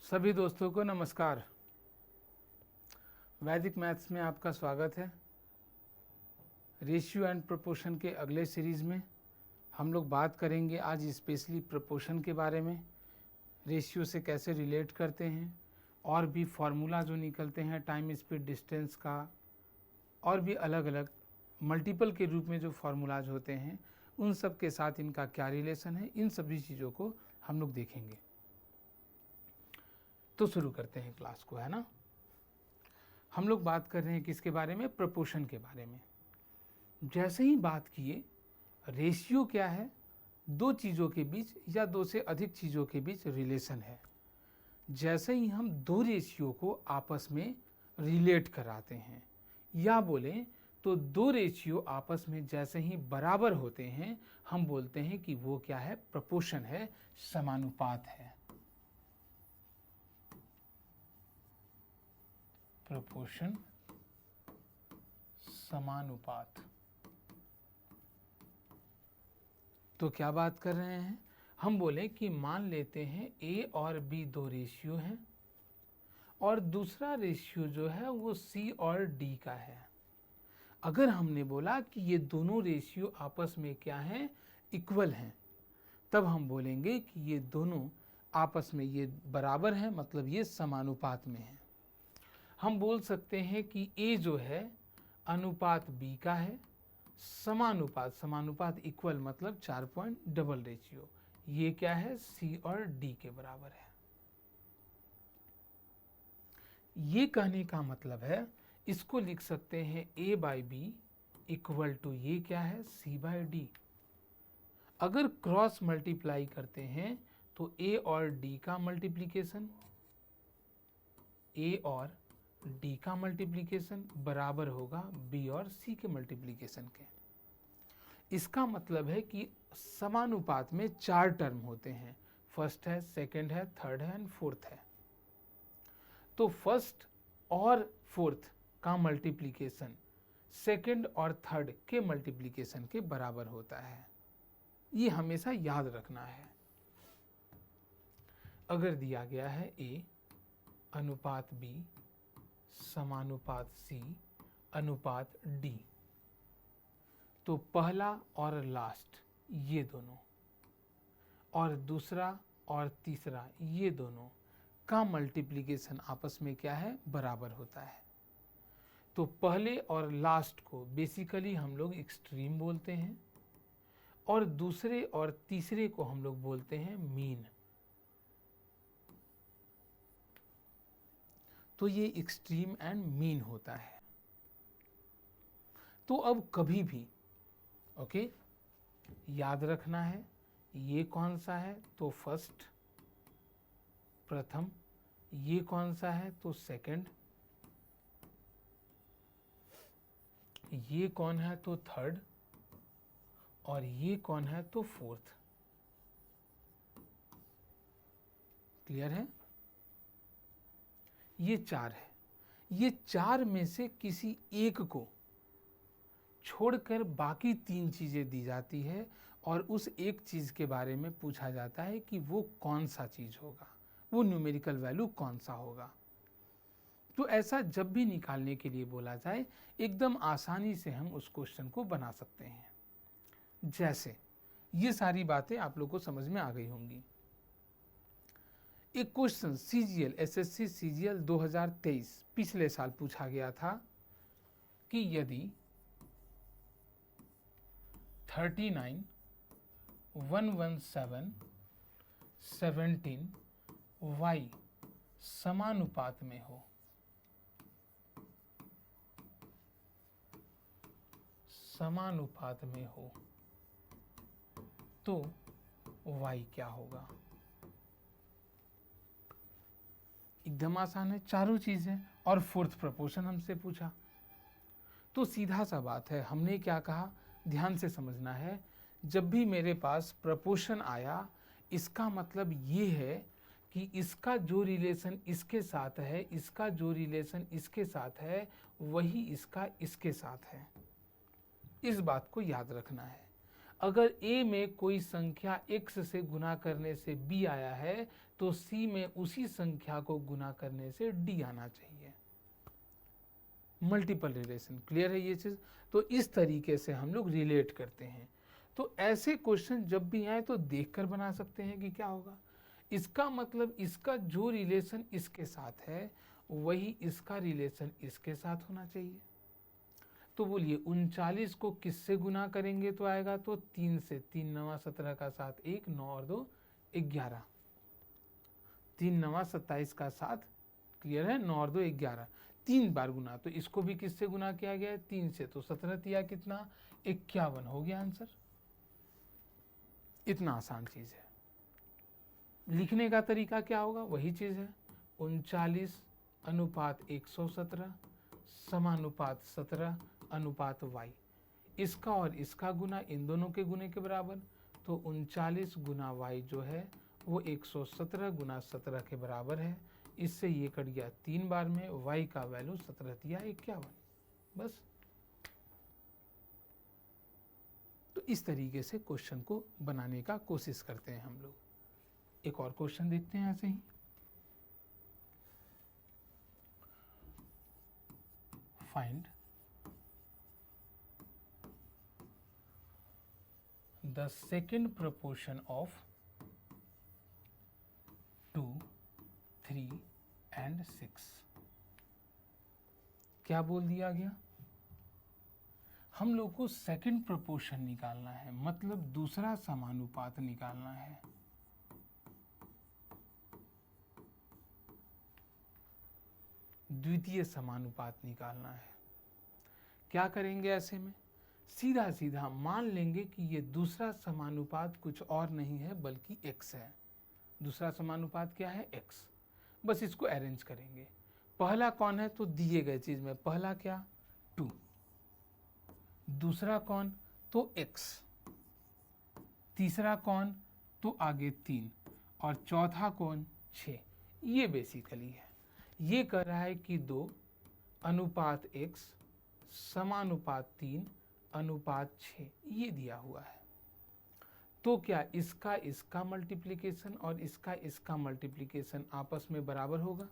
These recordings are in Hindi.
सभी दोस्तों को नमस्कार। वैदिक मैथ्स में आपका स्वागत है। रेशियो एंड प्रोपोर्शन के अगले सीरीज़ में हम लोग बात करेंगे आज स्पेशली प्रोपोर्शन के बारे में, रेशियो से कैसे रिलेट करते हैं और भी फार्मूला जो निकलते हैं टाइम स्पीड डिस्टेंस का, और भी अलग अलग मल्टीपल के रूप में जो फार्मूलाज होते हैं उन सब के साथ इनका क्या रिलेशन है, इन सभी चीज़ों को हम लोग देखेंगे। तो शुरू करते हैं क्लास को, है ना। हम लोग बात कर रहे हैं किसके बारे में? प्रोपोर्शन के बारे में। जैसे ही बात किए रेशियो क्या है, दो चीज़ों के बीच या दो से अधिक चीज़ों के बीच रिलेशन है। जैसे ही हम दो रेशियो को आपस में रिलेट कराते हैं या बोलें तो दो रेशियो आपस में जैसे ही बराबर होते हैं हम बोलते हैं कि वो क्या है? प्रोपोर्शन है, समानुपात है। प्रोपोर्शन, समानुपात। तो क्या बात कर रहे हैं हम? बोले कि मान लेते हैं ए और बी दो रेशियो हैं और दूसरा रेशियो जो है वो सी और डी का है। अगर हमने बोला कि ये दोनों रेशियो आपस में क्या हैं? इक्वल हैं, तब हम बोलेंगे कि ये दोनों आपस में ये बराबर हैं, मतलब ये समानुपात में हैं। हम बोल सकते हैं कि ए जो है अनुपात बी का है, समानुपात, समानुपात इक्वल मतलब 4 पॉइंट डबल रेशियो, ये क्या है? सी और डी के बराबर है। ये कहने का मतलब है इसको लिख सकते हैं ए बाई बी इक्वल टू ये क्या है? सी बाई डी। अगर क्रॉस मल्टीप्लाई करते हैं तो ए और डी का मल्टीप्लीकेशन, ए और डी का मल्टीप्लीकेशन बराबर होगा बी और सी के मल्टीप्लीकेशन के। इसका मतलब है कि समानुपात में 4 टर्म होते हैं, फर्स्ट है, सेकंड है, थर्ड है एंड फोर्थ है। तो फर्स्ट और फोर्थ का मल्टीप्लीकेशन सेकंड और थर्ड के मल्टीप्लीकेशन के बराबर होता है। ये हमेशा याद रखना है। अगर दिया गया है ए अनुपात बी समानुपात सी अनुपात डी, तो पहला और लास्ट ये दोनों और दूसरा और तीसरा ये दोनों का मल्टीप्लिकेशन आपस में क्या है? बराबर होता है। तो पहले और लास्ट को बेसिकली हम लोग एक्सट्रीम बोलते हैं और दूसरे और तीसरे को हम लोग बोलते हैं मीन। तो ये एक्सट्रीम एंड मीन होता है। तो अब कभी भी ओके याद रखना है ये कौन सा है? तो फर्स्ट, प्रथम। ये कौन सा है? तो सेकंड। ये कौन है? तो थर्ड। और ये कौन है? तो फोर्थ। क्लियर है? ये 4 है। ये 4 में से किसी एक को छोड़कर बाकी 3 चीजें दी जाती है और उस एक चीज के बारे में पूछा जाता है कि वो कौन सा चीज होगा, वो न्यूमेरिकल वैल्यू कौन सा होगा। तो ऐसा जब भी निकालने के लिए बोला जाए एकदम आसानी से हम उस क्वेश्चन को बना सकते हैं। जैसे ये सारी बातें आप लोग को समझ में आ गई होंगी। एक क्वेश्चन सीजीएल एसएससी सीजीएल 2023 पिछले साल पूछा गया था कि यदि 39 117 17 y समानुपात में हो, समानुपात में हो तो y क्या होगा? एकदम आसान है, चारों चीजें और फोर्थ प्रोपोर्शन हमसे पूछा। तो सीधा सा बात है, हमने क्या कहा? ध्यान से समझना है। जब भी मेरे पास प्रोपोर्शन आया इसका मतलब ये है कि इसका जो रिलेशन इसके साथ है, इसका जो रिलेशन इसके साथ है, वही इसका इसके साथ है। इस बात को याद रखना है। अगर a में कोई संख्या x से गुना करने से b आया है तो c में उसी संख्या को गुना करने से d आना चाहिए। मल्टीपल रिलेशन, क्लियर है ये चीज? तो इस तरीके से हम लोग रिलेट करते हैं। तो ऐसे क्वेश्चन जब भी आए तो देखकर बना सकते हैं कि क्या होगा। इसका मतलब इसका जो रिलेशन इसके साथ है वही इसका रिलेशन इसके साथ होना चाहिए। तो बोलिए 39 को किससे गुना करेंगे तो आएगा, तो 3 से। 3 9 17 का 7 1, 9 और 2 11, 3 9 27 का 7, क्लियर है, 9 और 2 11, 3 बार गुना। तो इसको भी किससे गुना किया गया है? 3 से। तो 17 तिया कितना? 51 हो गया आंसर। इतना आसान चीज है। लिखने का तरीका क्या होगा? वही चीज है, 39 अनुपात 117 समानुपात 17 अनुपात y। इसका और इसका गुना इन दोनों के गुने के बराबर। तो 39 गुना y जो है वो 117 गुना 17 के बराबर है। इससे ये कट गया 3 बार में, y का वैल्यू 17 तिया 51। बस। तो इस तरीके से क्वेश्चन को बनाने का कोशिश करते हैं हम लोग। एक और क्वेश्चन देखते हैं ऐसे ही। Find the second proportion of 2, 3 and 6। क्या बोल दिया गया? हम लोग को सेकेंड प्रोपोर्शन निकालना है, मतलब दूसरा समानुपात निकालना है। द्वितीय समानुपात निकालना है। क्या करेंगे ऐसे में? सीधा सीधा मान लेंगे कि ये दूसरा समानुपात कुछ और नहीं है बल्कि x है। दूसरा समानुपात क्या है? x। बस इसको अरेंज करेंगे। पहला कौन है? तो दिए गए चीज में पहला क्या? 2। दूसरा कौन? तो x। तीसरा कौन? तो आगे 3। और चौथा कौन? 6। ये बेसिकली है। ये कह रहा है कि 2 अनुपात x समानुपात 3 अनुपात 6, ये दिया हुआ है। तो क्या इसका इसका मल्टीप्लिकेशन और इसका इसका मल्टीप्लिकेशन आपस में बराबर होगा?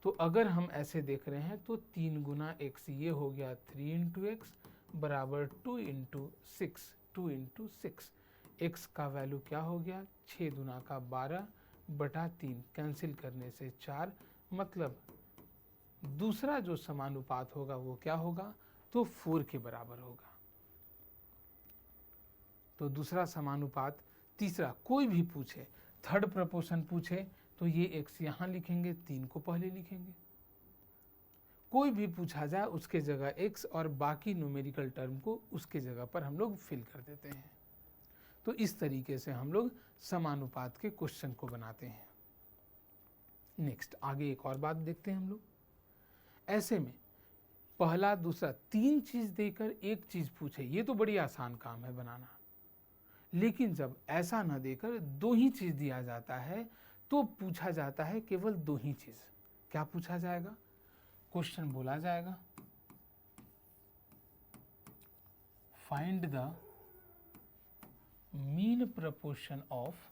तो अगर हम ऐसे देख रहे हैं तो 3 गुना x ये हो गया 3 इंटू एक्स बराबर 2 इंटू 6, 2 इंटू 6। एक्स का वैल्यू क्या हो गया? 6 दुना का 12 बटा 3, कैंसिल करने से 4, मतलब दूसरा जो समानुपात होगा वो क्या होगा? तो 4 के बराबर होगा। तो दूसरा समानुपात, तीसरा कोई भी पूछे, थर्ड प्रपोर्शन पूछे तो ये x यहाँ लिखेंगे, 3 को पहले लिखेंगे। कोई भी पूछा जाए उसके जगह x और बाकी न्यूमेरिकल टर्म को उसके जगह पर हम लोग फिल कर देते हैं। तो इस तरीके से हम लोग समानुपात के क्वेश्चन को बनाते हैं। नेक्स्ट आगे एक और बात देखते हैं हम लोग। ऐसे में पहला दूसरा 3 चीज देकर एक चीज पूछे, ये तो बड़ी आसान काम है बनाना। लेकिन जब ऐसा ना देकर 2 ही चीज दिया जाता है तो पूछा जाता है केवल 2 ही चीज। क्या पूछा जाएगा? क्वेश्चन बोला जाएगा find the mean proportion of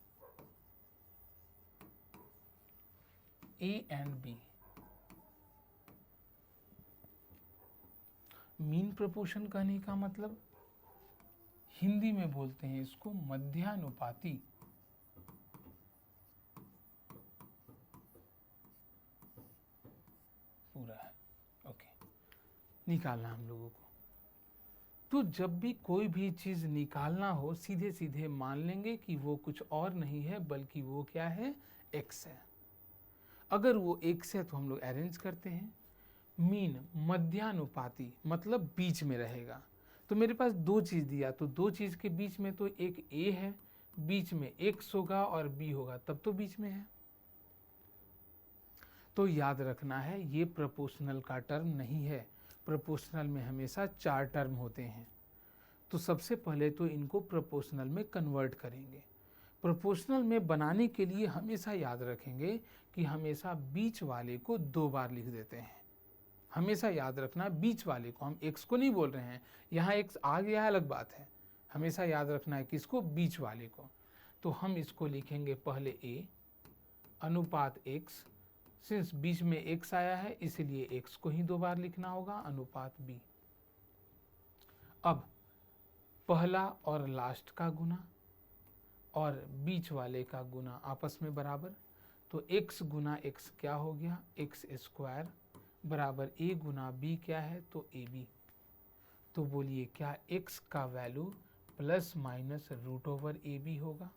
A and B। Mean proportion कहने का मतलब हिंदी में बोलते हैं इसको मध्यानुपाती। पूरा है, ओके। निकालना हम लोगों को। तो जब भी कोई भी चीज निकालना हो सीधे सीधे मान लेंगे कि वो कुछ और नहीं है बल्कि वो क्या है? x है। अगर वो x है तो हम लोग अरेंज करते हैं। मीन मध्यानुपाती मतलब बीच में रहेगा। तो मेरे पास 2 चीज दिया, तो 2 चीज के बीच में तो एक a है, बीच में x होगा और b होगा, तब तो बीच में है। तो याद रखना है ये प्रोपोर्शनल का टर्म नहीं है। प्रोपोर्शनल में हमेशा 4 टर्म होते हैं। तो सबसे पहले तो इनको प्रोपोर्शनल में कन्वर्ट करेंगे। प्रोपोर्शनल में बनाने के लिए हमेशा याद रखेंगे कि हमेशा बीच वाले को 2 बार लिख देते हैं। हमेशा याद रखना बीच वाले को, हम x को नहीं बोल रहे हैं। यहाँ x आ गया है अलग बात है, हमेशा याद रखना है किसको, बीच वाले को। तो हम इसको लिखेंगे पहले a अनुपात x, सिंस बीच में x आया है इसलिए x को ही 2 बार लिखना होगा, अनुपात b। अब पहला और लास्ट का गुना और बीच वाले का गुना आपस में बराबर, तो x गुना x क्या हो गया, x स्क्वायर बराबर a गुना b क्या है, तो ab। तो बोलिए क्या x का value plus minus root over A B होगा।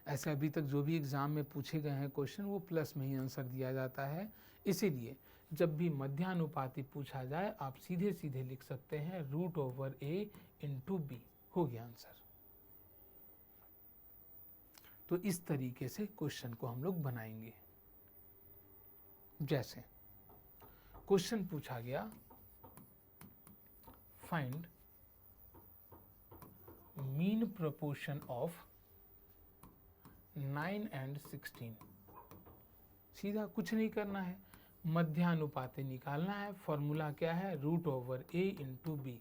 ऐसे अभी तक जो भी एग्जाम में पूछे गए हैं क्वेश्चन वो प्लस में ही आंसर दिया जाता है, इसीलिए जब भी मध्यानुपाती पूछा जाए आप सीधे सीधे लिख सकते हैं रूट ओवर ए इंटू बी, हो गया आंसर। तो इस तरीके से क्वेश्चन को हम लोग बनाएंगे। जैसे क्वेश्चन पूछा गया find mean proportion of 9 and 16। सीधा कुछ नहीं करना है, मध्यानुपाती निकालना है। फॉर्मूला क्या है, रूट ओवर ए इंटू बी,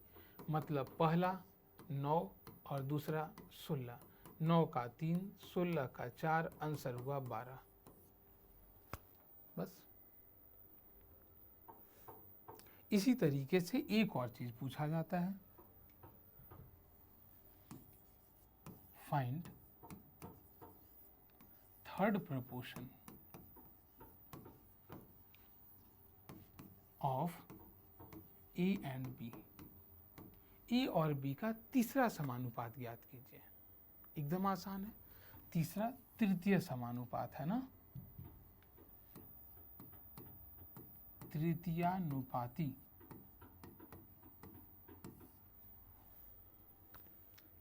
मतलब पहला 9 और दूसरा 16, 9 का 3, 16 का 4, आंसर हुआ 12। बस इसी तरीके से एक और चीज पूछा जाता है, find third proportion of A and B. A और बी का तीसरा समानुपात ज्ञात कीजिए। एकदम आसान है, तीसरा तृतीय समानुपात है ना, तृतीयानुपाती।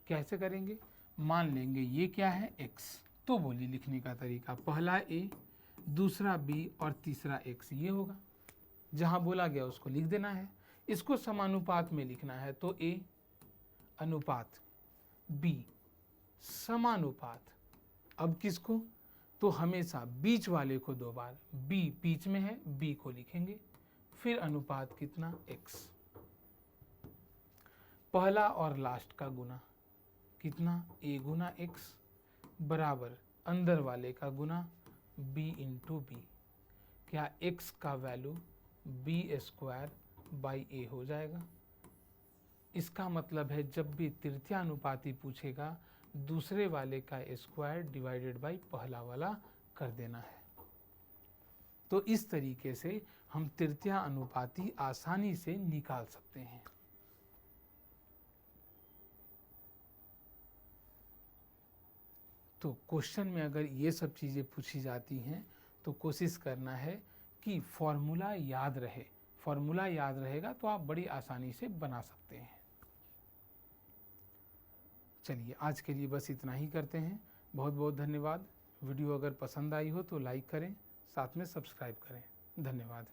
कैसे करेंगे, मान लेंगे ये क्या है x, तो बोलिए लिखने का तरीका, पहला a, दूसरा b और तीसरा x, ये होगा। जहां बोला गया उसको लिख देना है। इसको समानुपात में लिखना है तो a अनुपात b समानुपात, अब किसको, तो हमेशा बीच वाले को 2 बार, b बीच में है b को लिखेंगे, फिर अनुपात कितना x, पहला और लास्ट का गुना कितना, a गुना x बराबर अंदर वाले का गुना b इंटू बी। क्या x का value b square by a हो जाएगा। इसका मतलब है जब भी तृतीयानुपाती पूछेगा दूसरे वाले का स्क्वायर डिवाइडेड बाई पहला वाला कर देना है। तो इस तरीके से हम तृतीयानुपाती आसानी से निकाल सकते हैं। तो क्वेश्चन में अगर ये सब चीज़ें पूछी जाती हैं तो कोशिश करना है कि फॉर्मूला याद रहे। फॉर्मूला याद रहेगा तो आप बड़ी आसानी से बना सकते हैं। चलिए आज के लिए बस इतना ही करते हैं। बहुत बहुत धन्यवाद। वीडियो अगर पसंद आई हो तो लाइक करें, साथ में सब्सक्राइब करें। धन्यवाद।